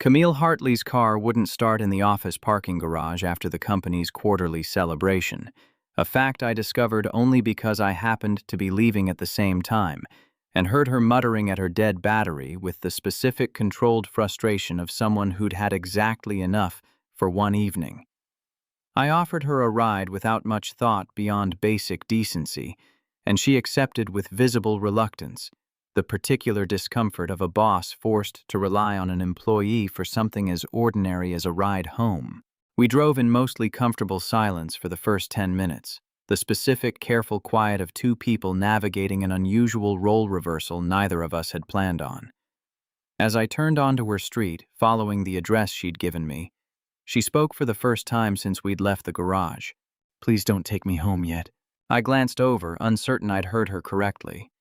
Camille Hartley's car wouldn't start in the office parking garage after the company's quarterly celebration, a fact I discovered only because I happened to be leaving at the same time and heard her muttering at her dead battery with the specific controlled frustration of someone who'd had exactly enough for one evening. I offered her a ride without much thought beyond basic decency, and she accepted with visible reluctance, the particular discomfort of a boss forced to rely on an employee for something as ordinary as a ride home. We drove in mostly comfortable silence for the first 10 minutes, the specific, careful quiet of two people navigating an unusual role reversal neither of us had planned on. As I turned onto her street, following the address she'd given me, she spoke for the first time since we'd left the garage. "Please don't take me home yet." I glanced over, uncertain I'd heard her correctly.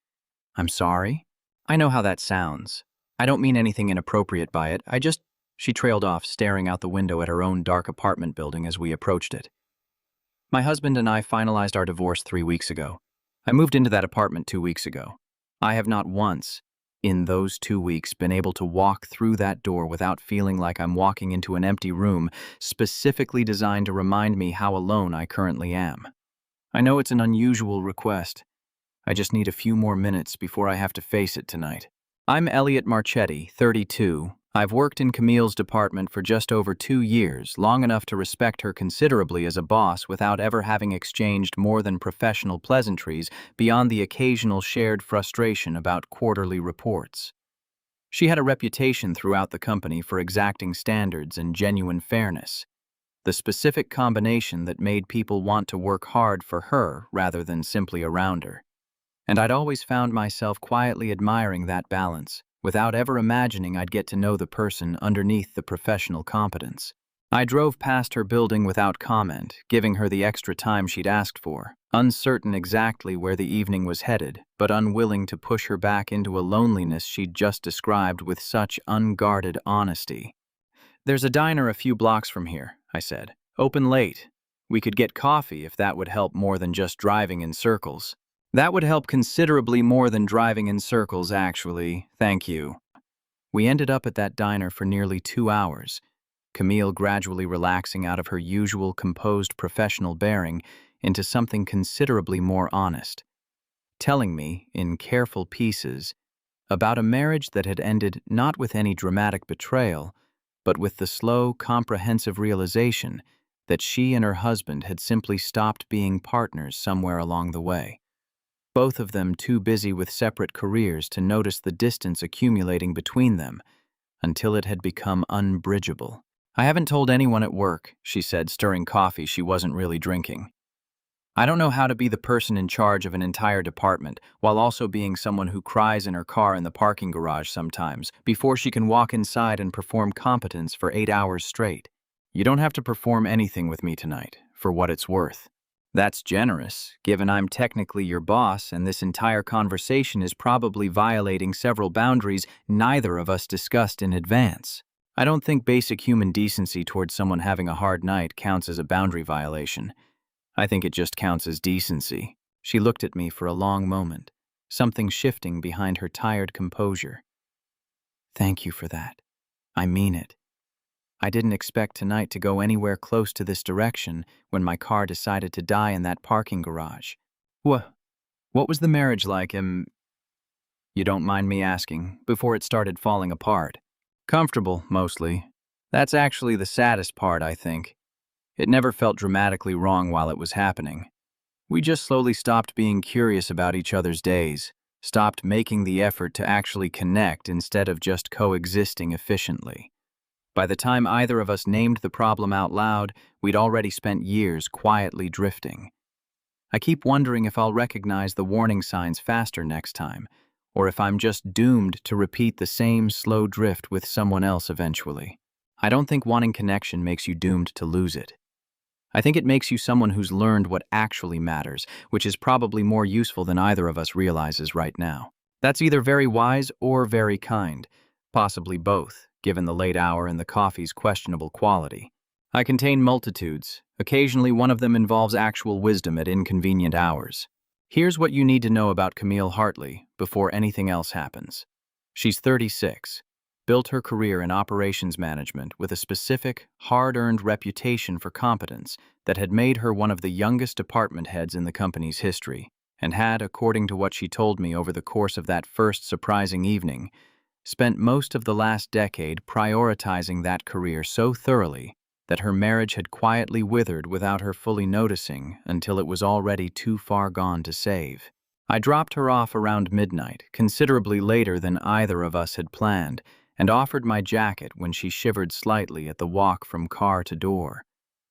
"I'm sorry? I know how that sounds. I don't mean anything inappropriate by it. She trailed off, staring out the window at her own dark apartment building as we approached it. "My husband and I finalized our divorce 3 weeks ago. I moved into that apartment 2 weeks ago. I have not once, in those 2 weeks, been able to walk through that door without feeling like I'm walking into an empty room specifically designed to remind me how alone I currently am. I know it's an unusual request. I just need a few more minutes before I have to face it tonight." I'm Elliot Marchetti, 32. I've worked in Camille's department for just over 2 years, long enough to respect her considerably as a boss without ever having exchanged more than professional pleasantries beyond the occasional shared frustration about quarterly reports. She had a reputation throughout the company for exacting standards and genuine fairness, the specific combination that made people want to work hard for her rather than simply around her. And I'd always found myself quietly admiring that balance, without ever imagining I'd get to know the person underneath the professional competence. I drove past her building without comment, giving her the extra time she'd asked for, uncertain exactly where the evening was headed, but unwilling to push her back into a loneliness she'd just described with such unguarded honesty. "There's a diner a few blocks from here," I said. "Open late. We could get coffee if that would help more than just driving in circles." "That would help considerably more than driving in circles, actually. Thank you." We ended up at that diner for nearly 2 hours, Camille gradually relaxing out of her usual composed professional bearing into something considerably more honest, telling me, in careful pieces, about a marriage that had ended not with any dramatic betrayal, but with the slow, comprehensive realization that she and her husband had simply stopped being partners somewhere along the way. Both of them too busy with separate careers to notice the distance accumulating between them until it had become unbridgeable. "I haven't told anyone at work," she said, stirring coffee she wasn't really drinking. "I don't know how to be the person in charge of an entire department while also being someone who cries in her car in the parking garage sometimes before she can walk inside and perform competence for 8 hours straight. You don't have to perform anything with me tonight, for what it's worth." That's generous, given I'm technically your boss and this entire conversation is probably violating several boundaries neither of us discussed in advance. I don't think basic human decency towards someone having a hard night counts as a boundary violation. I think it just counts as decency. She looked at me for a long moment, something shifting behind her tired composure. "Thank you for that. I mean it. I didn't expect tonight to go anywhere close to this direction when my car decided to die in that parking garage." What was the marriage like, you don't mind me asking, before it started falling apart?" "Comfortable, mostly. That's actually the saddest part, I think. It never felt dramatically wrong while it was happening. We just slowly stopped being curious about each other's days, stopped making the effort to actually connect instead of just coexisting efficiently. By the time either of us named the problem out loud, we'd already spent years quietly drifting. I keep wondering if I'll recognize the warning signs faster next time, or if I'm just doomed to repeat the same slow drift with someone else eventually. I don't think wanting connection makes you doomed to lose it. I think it makes you someone who's learned what actually matters, which is probably more useful than either of us realizes right now. That's either very wise or very kind, possibly both, given the late hour and the coffee's questionable quality. I contain multitudes. Occasionally one of them involves actual wisdom at inconvenient hours. Here's what you need to know about Camille Hartley before anything else happens. She's 36. built her career in operations management with a specific, hard-earned reputation for competence that had made her one of the youngest department heads in the company's history, and had, according to what she told me over the course of that first surprising evening, spent most of the last decade prioritizing that career so thoroughly that her marriage had quietly withered without her fully noticing until it was already too far gone to save. I dropped her off around midnight, considerably later than either of us had planned, and offered my jacket when she shivered slightly at the walk from car to door,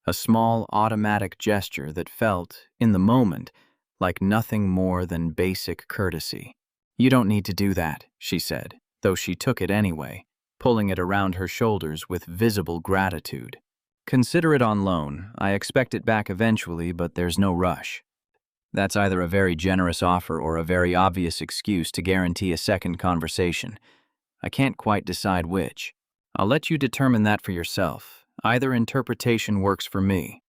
a small automatic gesture that felt, in the moment, like nothing more than basic courtesy. "You don't need to do that," she said, though she took it anyway, pulling it around her shoulders with visible gratitude. "Consider it on loan. I expect it back eventually, but there's no rush." That's either a very generous offer or a very obvious excuse to guarantee a second conversation. I can't quite decide which. I'll let you determine that for yourself. Either interpretation works for me.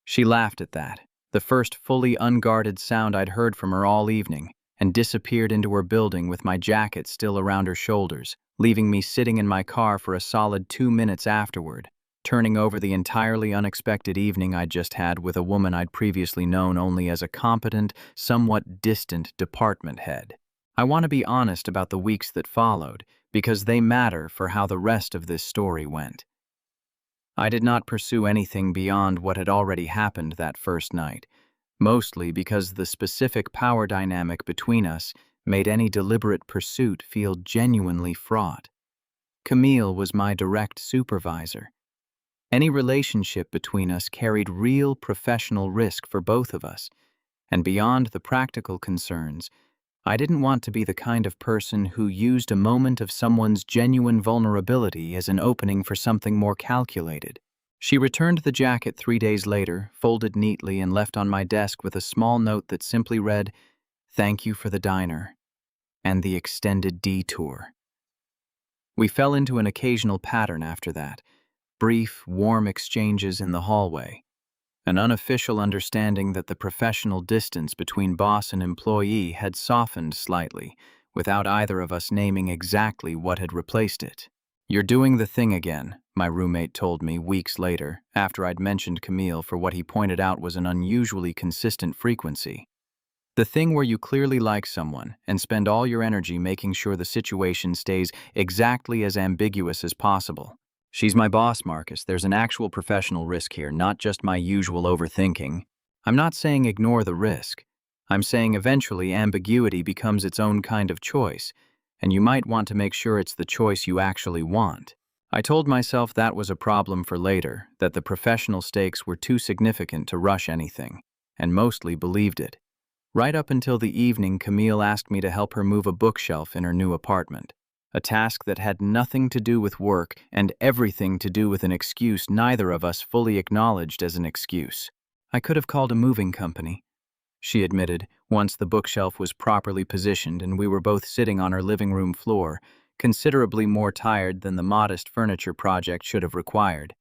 She laughed at that, the first fully unguarded sound I'd heard from her all evening, and disappeared into her building with my jacket still around her shoulders, leaving me sitting in my car for a solid 2 minutes afterward, turning over the entirely unexpected evening I'd just had with a woman I'd previously known only as a competent, somewhat distant department head. I want to be honest about the weeks that followed, because they matter for how the rest of this story went. I did not pursue anything beyond what had already happened that first night, mostly because the specific power dynamic between us made any deliberate pursuit feel genuinely fraught. Camille was my direct supervisor. Any relationship between us carried real professional risk for both of us, and beyond the practical concerns, I didn't want to be the kind of person who used a moment of someone's genuine vulnerability as an opening for something more calculated. She returned the jacket 3 days later, folded neatly and left on my desk with a small note that simply read, "Thank you for the diner and the extended detour." We fell into an occasional pattern after that, brief, warm exchanges in the hallway, an unofficial understanding that the professional distance between boss and employee had softened slightly, without either of us naming exactly what had replaced it. "You're doing the thing again," my roommate told me weeks later, after I'd mentioned Camille for what he pointed out was an unusually consistent frequency. "The thing where you clearly like someone and spend all your energy making sure the situation stays exactly as ambiguous as possible. She's my boss, Marcus. There's an actual professional risk here, not just my usual overthinking. I'm not saying ignore the risk. I'm saying eventually ambiguity becomes its own kind of choice, and you might want to make sure it's the choice you actually want." I told myself that was a problem for later, that the professional stakes were too significant to rush anything, and mostly believed it. Right up until the evening Camille asked me to help her move a bookshelf in her new apartment. A task that had nothing to do with work and everything to do with an excuse neither of us fully acknowledged as an excuse. "I could have called a moving company," she admitted, once the bookshelf was properly positioned and we were both sitting on her living room floor, considerably more tired than the modest furniture project should have required.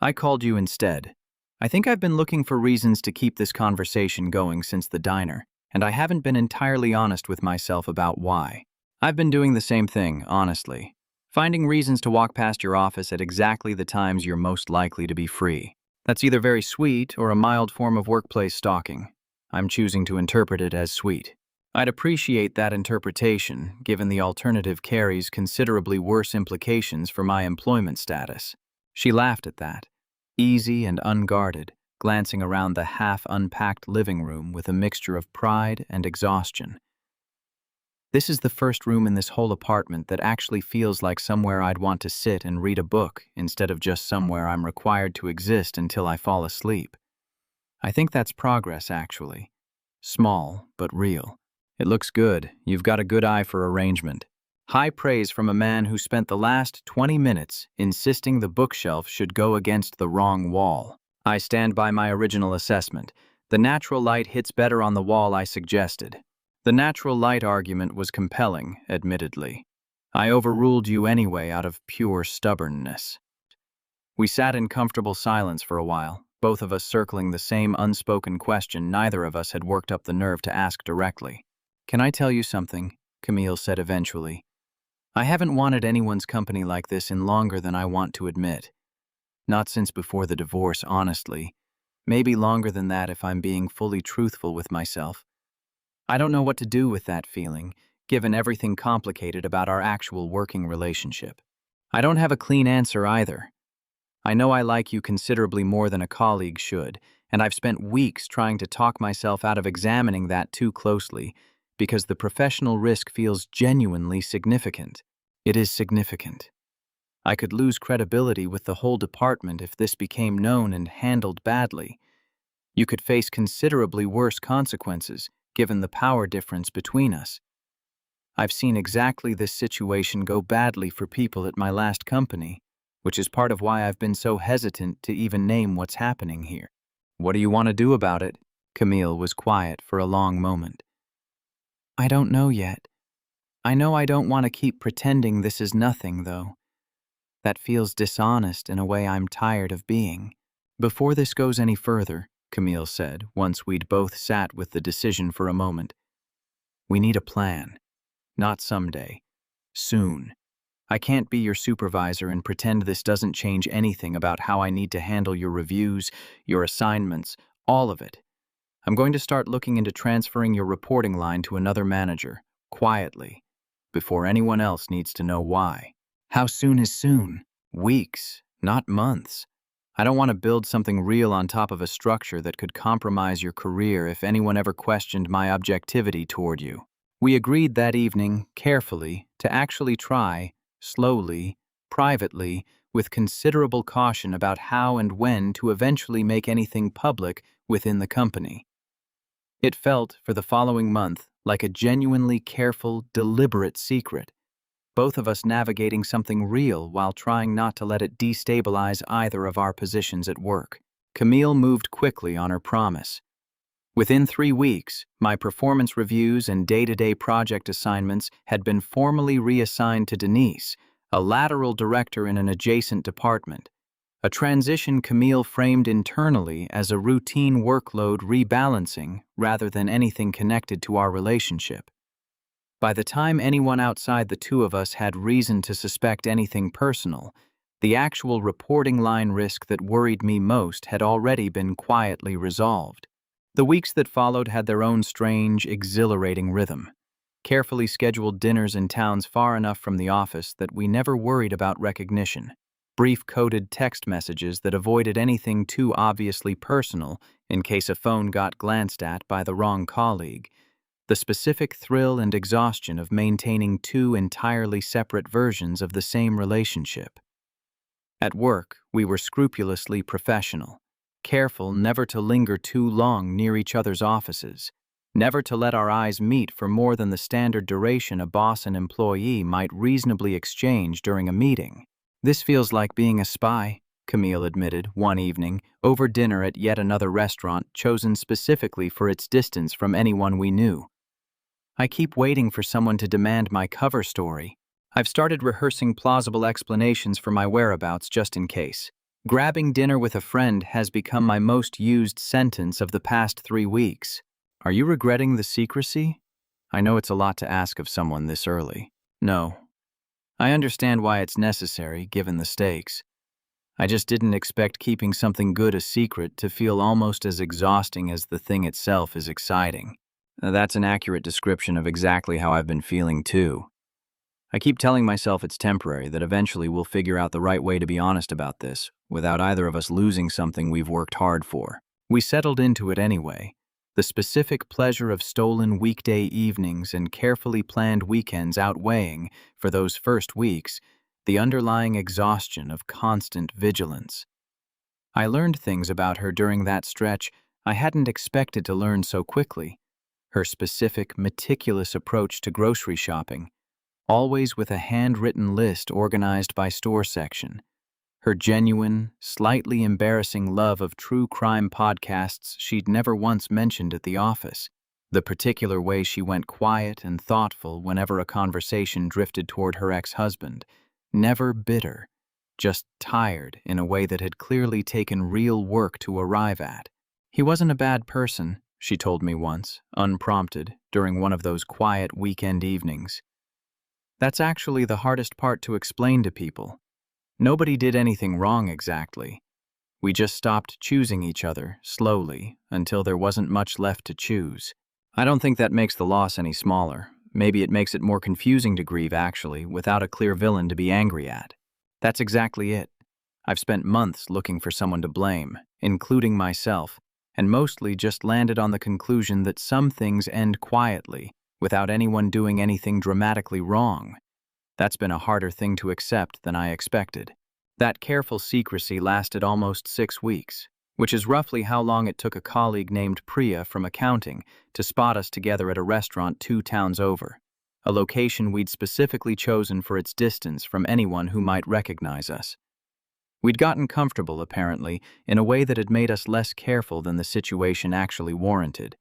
"I called you instead. I think I've been looking for reasons to keep this conversation going since the diner, and I haven't been entirely honest with myself about why. I've been doing the same thing, honestly. Finding reasons to walk past your office at exactly the times you're most likely to be free. That's either very sweet or a mild form of workplace stalking. I'm choosing to interpret it as sweet. I'd appreciate that interpretation, given the alternative carries considerably worse implications for my employment status." She laughed at that, easy and unguarded, glancing around the half-unpacked living room with a mixture of pride and exhaustion. "This is the first room in this whole apartment that actually feels like somewhere I'd want to sit and read a book instead of just somewhere I'm required to exist until I fall asleep. I think that's progress, actually. Small, but real. It looks good. You've got a good eye for arrangement. High praise from a man who spent the last 20 minutes insisting the bookshelf should go against the wrong wall. I stand by my original assessment. The natural light hits better on the wall I suggested. The natural light argument was compelling, admittedly. I overruled you anyway out of pure stubbornness." We sat in comfortable silence for a while, both of us circling the same unspoken question neither of us had worked up the nerve to ask directly. "Can I tell you something?" Camille said eventually. I haven't wanted anyone's company like this in longer than I want to admit. Not since before the divorce, honestly. Maybe longer than that if I'm being fully truthful with myself. I don't know what to do with that feeling, given everything complicated about our actual working relationship. I don't have a clean answer either. I know I like you considerably more than a colleague should, and I've spent weeks trying to talk myself out of examining that too closely, because the professional risk feels genuinely significant. It is significant. I could lose credibility with the whole department if this became known and handled badly. You could face considerably worse consequences, given the power difference between us. I've seen exactly this situation go badly for people at my last company, which is part of why I've been so hesitant to even name what's happening here. What do you want to do about it? Camille was quiet for a long moment. I don't know yet. I know I don't want to keep pretending this is nothing, though. That feels dishonest in a way I'm tired of being. Before this goes any further, Camille said, once we'd both sat with the decision for a moment, we need a plan. Not someday. Soon. I can't be your supervisor and pretend this doesn't change anything about how I need to handle your reviews, your assignments, all of it. I'm going to start looking into transferring your reporting line to another manager, quietly, before anyone else needs to know why. How soon is soon? Weeks, not months. I don't want to build something real on top of a structure that could compromise your career if anyone ever questioned my objectivity toward you. We agreed that evening, carefully, to actually try, slowly, privately, with considerable caution about how and when to eventually make anything public within the company. It felt, for the following month, like a genuinely careful, deliberate secret, both of us navigating something real while trying not to let it destabilize either of our positions at work. Camille moved quickly on her promise. Within 3 weeks, my performance reviews and day-to-day project assignments had been formally reassigned to Denise, a lateral director in an adjacent department, a transition Camille framed internally as a routine workload rebalancing rather than anything connected to our relationship. By the time anyone outside the two of us had reason to suspect anything personal, the actual reporting line risk that worried me most had already been quietly resolved. The weeks that followed had their own strange, exhilarating rhythm. Carefully scheduled dinners in towns far enough from the office that we never worried about recognition. Brief coded text messages that avoided anything too obviously personal in case a phone got glanced at by the wrong colleague. The specific thrill and exhaustion of maintaining 2 entirely separate versions of the same relationship. At work, we were scrupulously professional, careful never to linger too long near each other's offices, never to let our eyes meet for more than the standard duration a boss and employee might reasonably exchange during a meeting. This feels like being a spy, Camille admitted one evening, over dinner at yet another restaurant chosen specifically for its distance from anyone we knew. I keep waiting for someone to demand my cover story. I've started rehearsing plausible explanations for my whereabouts just in case. Grabbing dinner with a friend has become my most used sentence of the past 3 weeks. Are you regretting the secrecy? I know it's a lot to ask of someone this early. No. I understand why it's necessary, given the stakes. I just didn't expect keeping something good a secret to feel almost as exhausting as the thing itself is exciting. That's an accurate description of exactly how I've been feeling, too. I keep telling myself it's temporary, that eventually we'll figure out the right way to be honest about this, without either of us losing something we've worked hard for. We settled into it anyway, the specific pleasure of stolen weekday evenings and carefully planned weekends outweighing, for those first weeks, the underlying exhaustion of constant vigilance. I learned things about her during that stretch I hadn't expected to learn so quickly. Her specific, meticulous approach to grocery shopping, always with a handwritten list organized by store section. Her genuine, slightly embarrassing love of true crime podcasts she'd never once mentioned at the office. The particular way she went quiet and thoughtful whenever a conversation drifted toward her ex-husband. Never bitter, just tired in a way that had clearly taken real work to arrive at. He wasn't a bad person, she told me once, unprompted, during one of those quiet weekend evenings. That's actually the hardest part to explain to people. Nobody did anything wrong exactly. We just stopped choosing each other, slowly, until there wasn't much left to choose. I don't think that makes the loss any smaller. Maybe it makes it more confusing to grieve, actually, without a clear villain to be angry at. That's exactly it. I've spent months looking for someone to blame, including myself, and mostly just landed on the conclusion that some things end quietly, without anyone doing anything dramatically wrong. That's been a harder thing to accept than I expected. That careful secrecy lasted almost 6 weeks, which is roughly how long it took a colleague named Priya from accounting to spot us together at a restaurant 2 towns over, a location we'd specifically chosen for its distance from anyone who might recognize us. We'd gotten comfortable, apparently, in a way that had made us less careful than the situation actually warranted.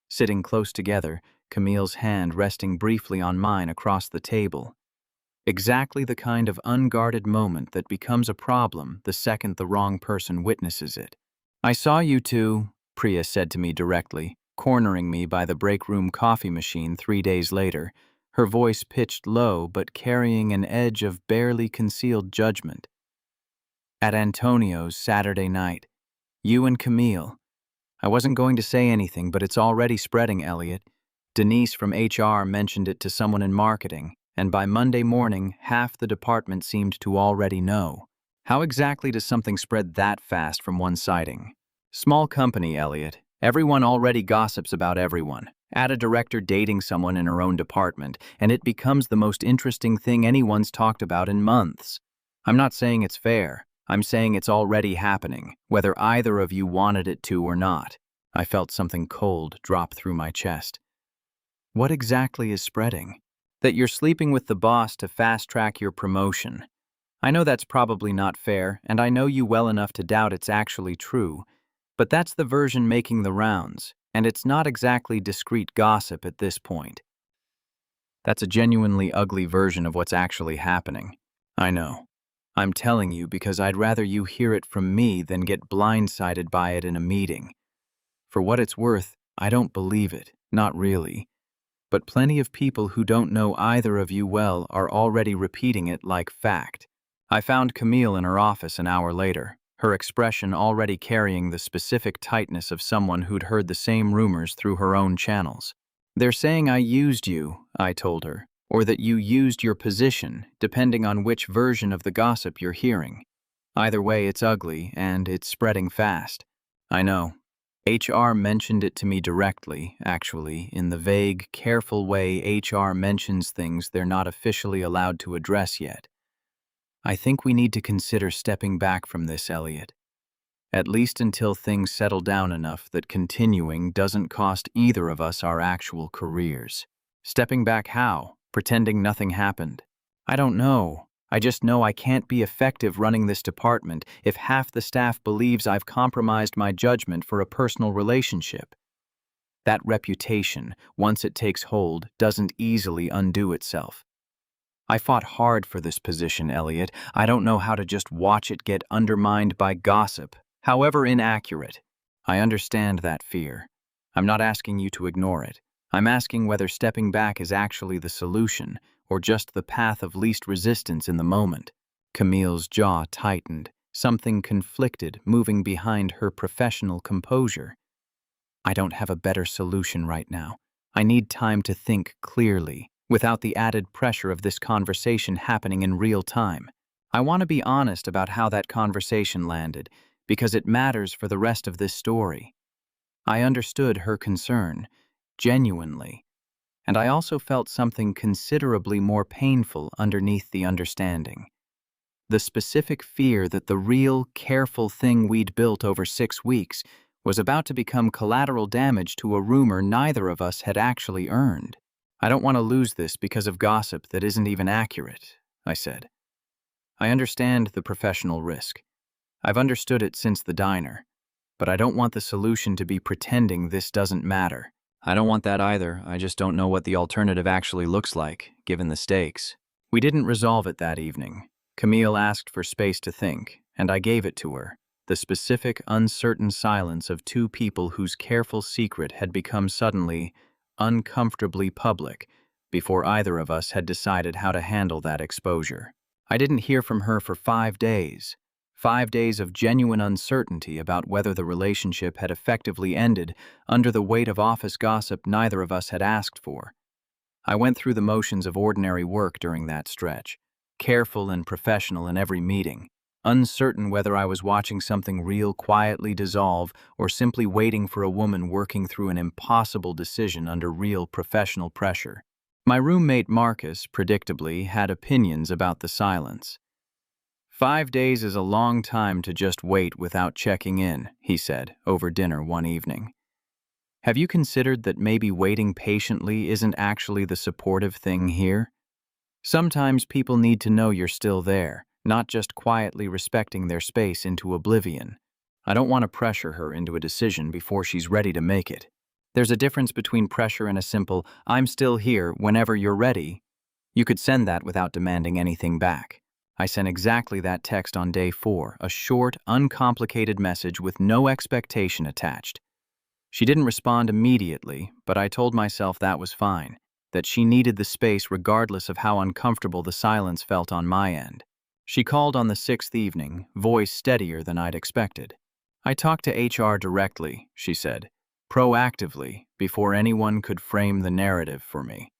Sitting close together, Camille's hand resting briefly on mine across the table. Exactly the kind of unguarded moment that becomes a problem the second the wrong person witnesses it. "I saw you two," Priya said to me directly, cornering me by the break room coffee machine 3 days later, her voice pitched low but carrying an edge of barely concealed judgment. "At Antonio's Saturday night. You and Camille. I wasn't going to say anything, but it's already spreading, Elliot. Denise from HR mentioned it to someone in marketing, and by Monday morning, half the department seemed to already know. How exactly does something spread that fast from one sighting? Small company, Elliot. Everyone already gossips about everyone. Add a director dating someone in her own department, and it becomes the most interesting thing anyone's talked about in months. I'm not saying it's fair. I'm saying it's already happening, whether either of you wanted it to or not." I felt something cold drop through my chest. "What exactly is spreading?" "That you're sleeping with the boss to fast-track your promotion. I know that's probably not fair, and I know you well enough to doubt it's actually true, but that's the version making the rounds, and it's not exactly discreet gossip at this point. That's a genuinely ugly version of what's actually happening. I know. I'm telling you because I'd rather you hear it from me than get blindsided by it in a meeting. For what it's worth, I don't believe it, not really. But plenty of people who don't know either of you well are already repeating it like fact." I found Camille in her office an hour later, her expression already carrying the specific tightness of someone who'd heard the same rumors through her own channels. "They're saying I used you," I told her, "or that you used your position, depending on which version of the gossip you're hearing. Either way, it's ugly, and it's spreading fast." "I know. HR mentioned it to me directly, actually, in the vague, careful way HR mentions things they're not officially allowed to address yet. I think we need to consider stepping back from this, Elliot. At least until things settle down enough that continuing doesn't cost either of us our actual careers." "Stepping back how? Pretending nothing happened?" "I don't know. I just know I can't be effective running this department if half the staff believes I've compromised my judgment for a personal relationship. That reputation, once it takes hold, doesn't easily undo itself. I fought hard for this position, Elliot. I don't know how to just watch it get undermined by gossip, however inaccurate. I understand that fear. I'm not asking you to ignore it. I'm asking whether stepping back is actually the solution, or just the path of least resistance in the moment." Camille's jaw tightened, something conflicted moving behind her professional composure. "I don't have a better solution right now. I need time to think clearly, without the added pressure of this conversation happening in real time. I want to be honest about how that conversation landed, because it matters for the rest of this story." I understood her concern, genuinely, and I also felt something considerably more painful underneath the understanding. The specific fear that the real, careful thing we'd built over 6 weeks was about to become collateral damage to a rumor neither of us had actually earned. "I don't want to lose this because of gossip that isn't even accurate," I said. "I understand the professional risk. I've understood it since the diner, but I don't want the solution to be pretending this doesn't matter." "I don't want that either. I just don't know what the alternative actually looks like, given the stakes." We didn't resolve it that evening. Camille asked for space to think, and I gave it to her. The specific, uncertain silence of two people whose careful secret had become suddenly uncomfortably public before either of us had decided how to handle that exposure. I didn't hear from her for 5 days. 5 days of genuine uncertainty about whether the relationship had effectively ended under the weight of office gossip neither of us had asked for. I went through the motions of ordinary work during that stretch, careful and professional in every meeting, uncertain whether I was watching something real quietly dissolve or simply waiting for a woman working through an impossible decision under real professional pressure. My roommate Marcus, predictably, had opinions about the silence. 5 days is a long time to just wait without checking in, he said, over dinner one evening. Have you considered that maybe waiting patiently isn't actually the supportive thing here? Sometimes people need to know you're still there, not just quietly respecting their space into oblivion. I don't want to pressure her into a decision before she's ready to make it. There's a difference between pressure and a simple, "I'm still here whenever you're ready." You could send that without demanding anything back. I sent exactly that text on day 4, a short, uncomplicated message with no expectation attached. She didn't respond immediately, but I told myself that was fine, that she needed the space regardless of how uncomfortable the silence felt on my end. She called on the 6th evening, voice steadier than I'd expected. "I talked to HR directly," she said, proactively, before anyone could frame the narrative for me.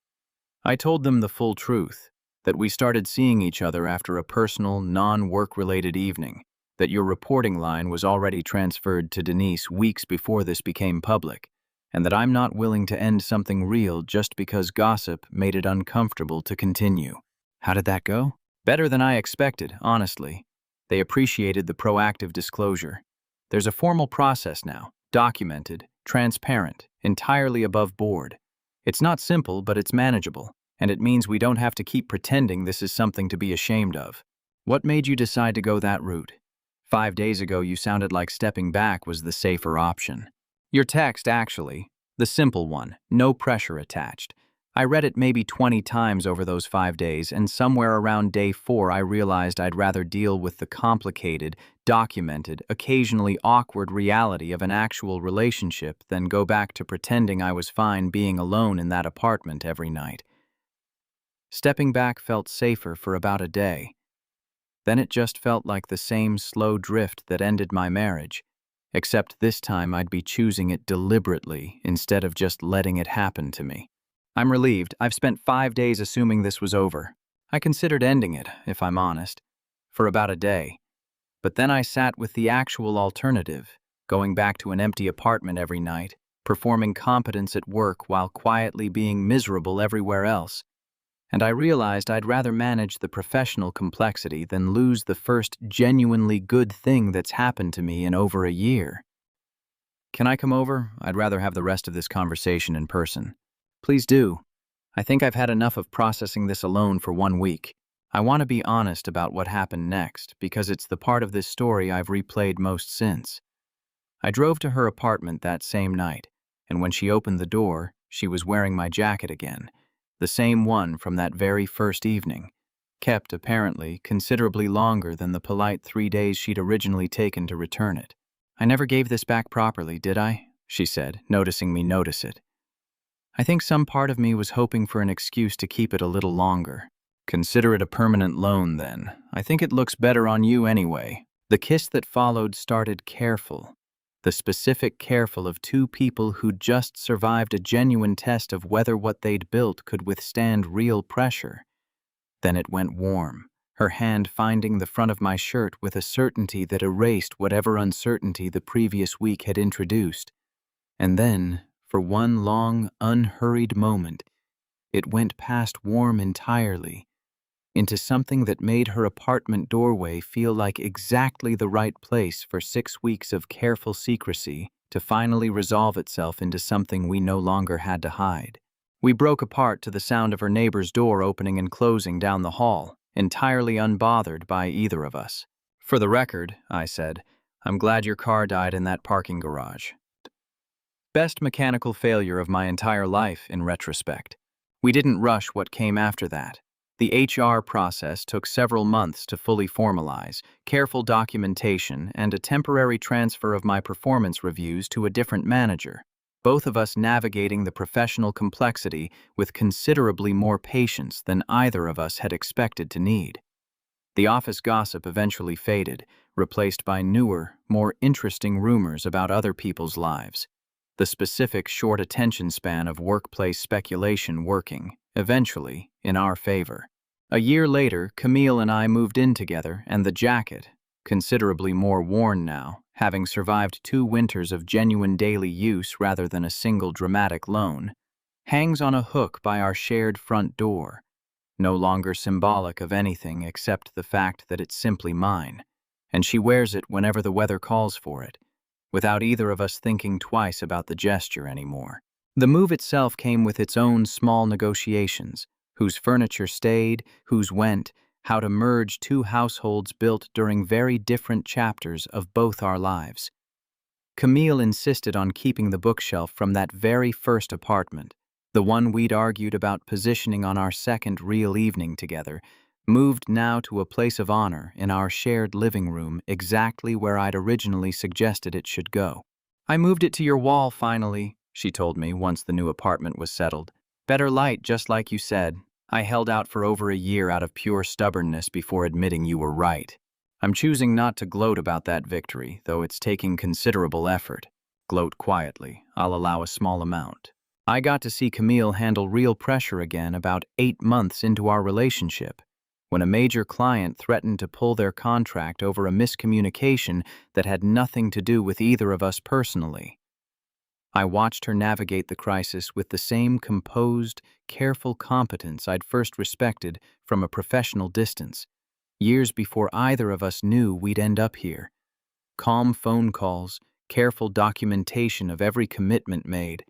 I told them the full truth, that we started seeing each other after a personal, non-work-related evening, that your reporting line was already transferred to Denise weeks before this became public, and that I'm not willing to end something real just because gossip made it uncomfortable to continue. How did that go? Better than I expected, honestly. They appreciated the proactive disclosure. There's a formal process now, documented, transparent, entirely above board. It's not simple, but it's manageable, and it means we don't have to keep pretending this is something to be ashamed of. What made you decide to go that route? 5 days ago, you sounded like stepping back was the safer option. Your text, actually. The simple one, no pressure attached. I read it maybe 20 times over those 5 days, and somewhere around day 4 I realized I'd rather deal with the complicated, documented, occasionally awkward reality of an actual relationship than go back to pretending I was fine being alone in that apartment every night. Stepping back felt safer for about a day. Then it just felt like the same slow drift that ended my marriage, except this time I'd be choosing it deliberately instead of just letting it happen to me. I'm relieved. I've spent 5 days assuming this was over. I considered ending it, if I'm honest, for about a day. But then I sat with the actual alternative, going back to an empty apartment every night, performing competence at work while quietly being miserable everywhere else. And I realized I'd rather manage the professional complexity than lose the first genuinely good thing that's happened to me in over a year. Can I come over? I'd rather have the rest of this conversation in person. Please do. I think I've had enough of processing this alone for 1 week. I want to be honest about what happened next, because it's the part of this story I've replayed most since. I drove to her apartment that same night, and when she opened the door, she was wearing my jacket again. The same one from that very first evening, kept, apparently, considerably longer than the polite 3 days she'd originally taken to return it. "I never gave this back properly, did I?" she said, noticing me notice it. I think some part of me was hoping for an excuse to keep it a little longer. "Consider it a permanent loan, then. I think it looks better on you anyway." The kiss that followed started careful. The specific careful of 2 people who'd just survived a genuine test of whether what they'd built could withstand real pressure. Then it went warm, her hand finding the front of my shirt with a certainty that erased whatever uncertainty the previous week had introduced. And then, for one long, unhurried moment, it went past warm entirely, into something that made her apartment doorway feel like exactly the right place for 6 weeks of careful secrecy to finally resolve itself into something we no longer had to hide. We broke apart to the sound of her neighbor's door opening and closing down the hall, entirely unbothered by either of us. "For the record," I said, "I'm glad your car died in that parking garage." Best mechanical failure of my entire life, in retrospect. We didn't rush what came after that. The HR process took several months to fully formalize, careful documentation, and a temporary transfer of my performance reviews to a different manager. both of us navigating the professional complexity with considerably more patience than either of us had expected to need. The office gossip eventually faded, replaced by newer, more interesting rumors about other people's lives. The specific short attention span of workplace speculation working, eventually, in our favor. A year later, Camille and I moved in together, and the jacket, considerably more worn now, having survived 2 winters of genuine daily use rather than a single dramatic loan, hangs on a hook by our shared front door, no longer symbolic of anything except the fact that it's simply mine, and she wears it whenever the weather calls for it, without either of us thinking twice about the gesture anymore. The move itself came with its own small negotiations, whose furniture stayed, whose went, how to merge 2 households built during very different chapters of both our lives. Camille insisted on keeping the bookshelf from that very first apartment, the one we'd argued about positioning on our second real evening together, moved now to a place of honor in our shared living room exactly where I'd originally suggested it should go. "I moved it to your wall finally," she told me once the new apartment was settled. "Better light, just like you said. I held out for over a year out of pure stubbornness before admitting you were right. I'm choosing not to gloat about that victory, though it's taking considerable effort. Gloat quietly. I'll allow a small amount. I got to see Camille handle real pressure again about 8 months into our relationship, when a major client threatened to pull their contract over a miscommunication that had nothing to do with either of us personally. I watched her navigate the crisis with the same composed, careful competence I'd first respected from a professional distance, years before either of us knew we'd end up here. Calm phone calls, careful documentation of every commitment made,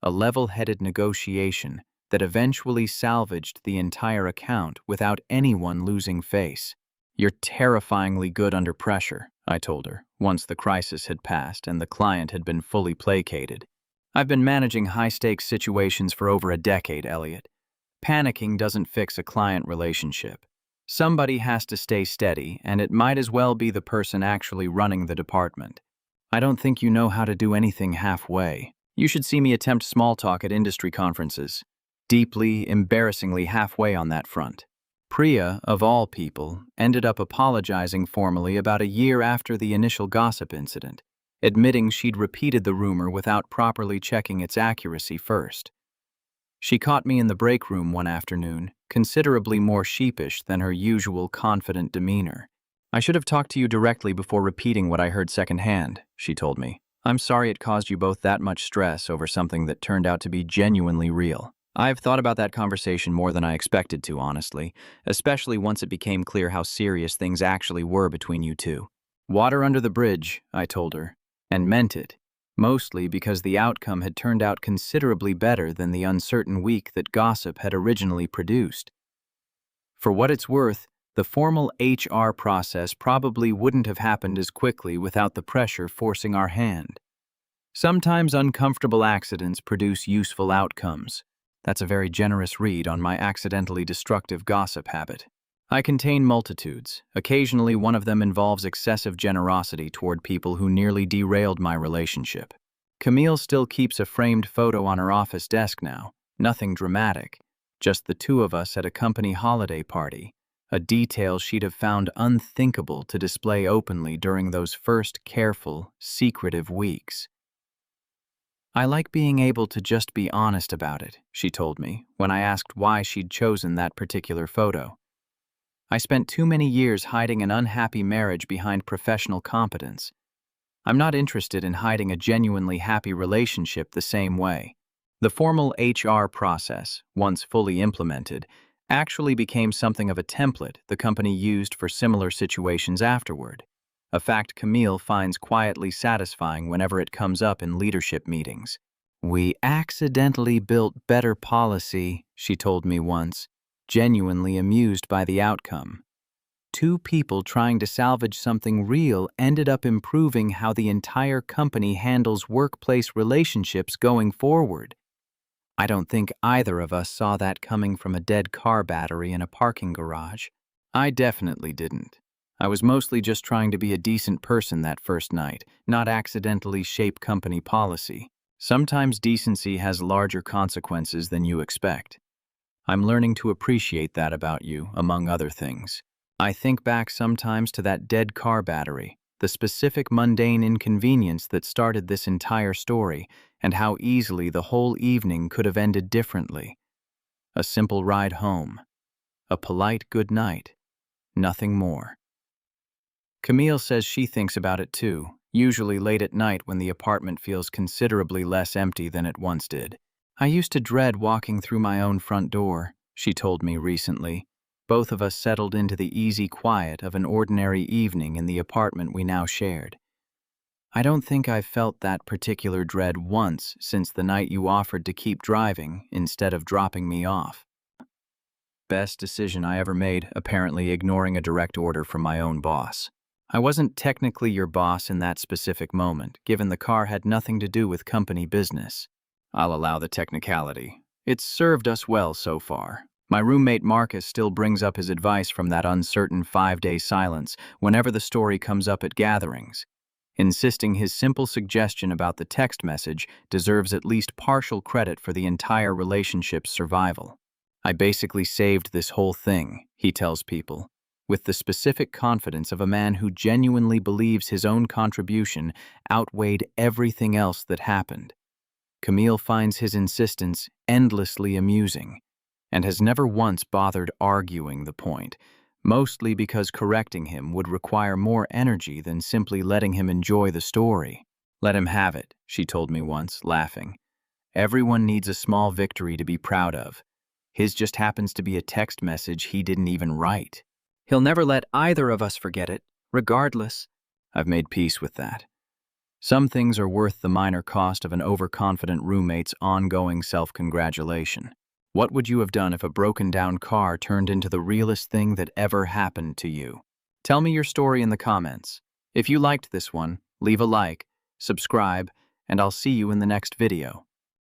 a level-headed negotiation that eventually salvaged the entire account without anyone losing face. "You're terrifyingly good under pressure," I told her, once the crisis had passed and the client had been fully placated. "I've been managing high-stakes situations for over a decade, Elliot. Panicking doesn't fix a client relationship. Somebody has to stay steady, and it might as well be the person actually running the department. I don't think you know how to do anything halfway. You should see me attempt small talk at industry conferences. Deeply, embarrassingly halfway on that front." Priya, of all people, ended up apologizing formally about a year after the initial gossip incident, admitting she'd repeated the rumor without properly checking its accuracy first. She caught me in the break room one afternoon, considerably more sheepish than her usual confident demeanor. "I should have talked to you directly before repeating what I heard secondhand," she told me. "I'm sorry it caused you both that much stress over something that turned out to be genuinely real. I've thought about that conversation more than I expected to, honestly, especially once it became clear how serious things actually were between you two. Water under the bridge," I told her, and meant it, mostly because the outcome had turned out considerably better than the uncertain week that gossip had originally produced. For what it's worth, the formal HR process probably wouldn't have happened as quickly without the pressure forcing our hand. Sometimes uncomfortable accidents produce useful outcomes. That's a very generous read on my accidentally destructive gossip habit. I contain multitudes. Occasionally one of them involves excessive generosity toward people who nearly derailed my relationship. Camille still keeps a framed photo on her office desk now. Nothing dramatic. Just the 2 of us at a company holiday party. A detail she'd have found unthinkable to display openly during those first careful, secretive weeks. "I like being able to just be honest about it," she told me, when I asked why she'd chosen that particular photo. "I spent too many years hiding an unhappy marriage behind professional competence. I'm not interested in hiding a genuinely happy relationship the same way." The formal HR process, once fully implemented, actually became something of a template the company used for similar situations afterward. A fact Camille finds quietly satisfying whenever it comes up in leadership meetings. "We accidentally built better policy," she told me once, genuinely amused by the outcome. 2 people trying to salvage something real ended up improving how the entire company handles workplace relationships going forward. I don't think either of us saw that coming from a dead car battery in a parking garage. I definitely didn't. I was mostly just trying to be a decent person that first night, not accidentally shape company policy. Sometimes decency has larger consequences than you expect. I'm learning to appreciate that about you, among other things. I think back sometimes to that dead car battery, the specific mundane inconvenience that started this entire story, and how easily the whole evening could have ended differently. A simple ride home. A polite good night. Nothing more. Camille says she thinks about it too, usually late at night when the apartment feels considerably less empty than it once did. I used to dread walking through my own front door, she told me recently. Both of us settled into the easy quiet of an ordinary evening in the apartment we now shared. I don't think I've felt that particular dread once since the night you offered to keep driving instead of dropping me off. Best decision I ever made, apparently ignoring a direct order from my own boss. I wasn't technically your boss in that specific moment, given the car had nothing to do with company business. I'll allow the technicality. It's served us well so far. My roommate Marcus still brings up his advice from that uncertain 5-day silence whenever the story comes up at gatherings, insisting his simple suggestion about the text message deserves at least partial credit for the entire relationship's survival. I basically saved this whole thing, he tells people, with the specific confidence of a man who genuinely believes his own contribution outweighed everything else that happened. Camille finds his insistence endlessly amusing and has never once bothered arguing the point, mostly because correcting him would require more energy than simply letting him enjoy the story. Let him have it, she told me once, laughing. Everyone needs a small victory to be proud of. His just happens to be a text message he didn't even write. He'll never let either of us forget it, regardless. I've made peace with that. Some things are worth the minor cost of an overconfident roommate's ongoing self-congratulation. What would you have done if a broken-down car turned into the realest thing that ever happened to you? Tell me your story in the comments. If you liked this one, leave a like, subscribe, and I'll see you in the next video.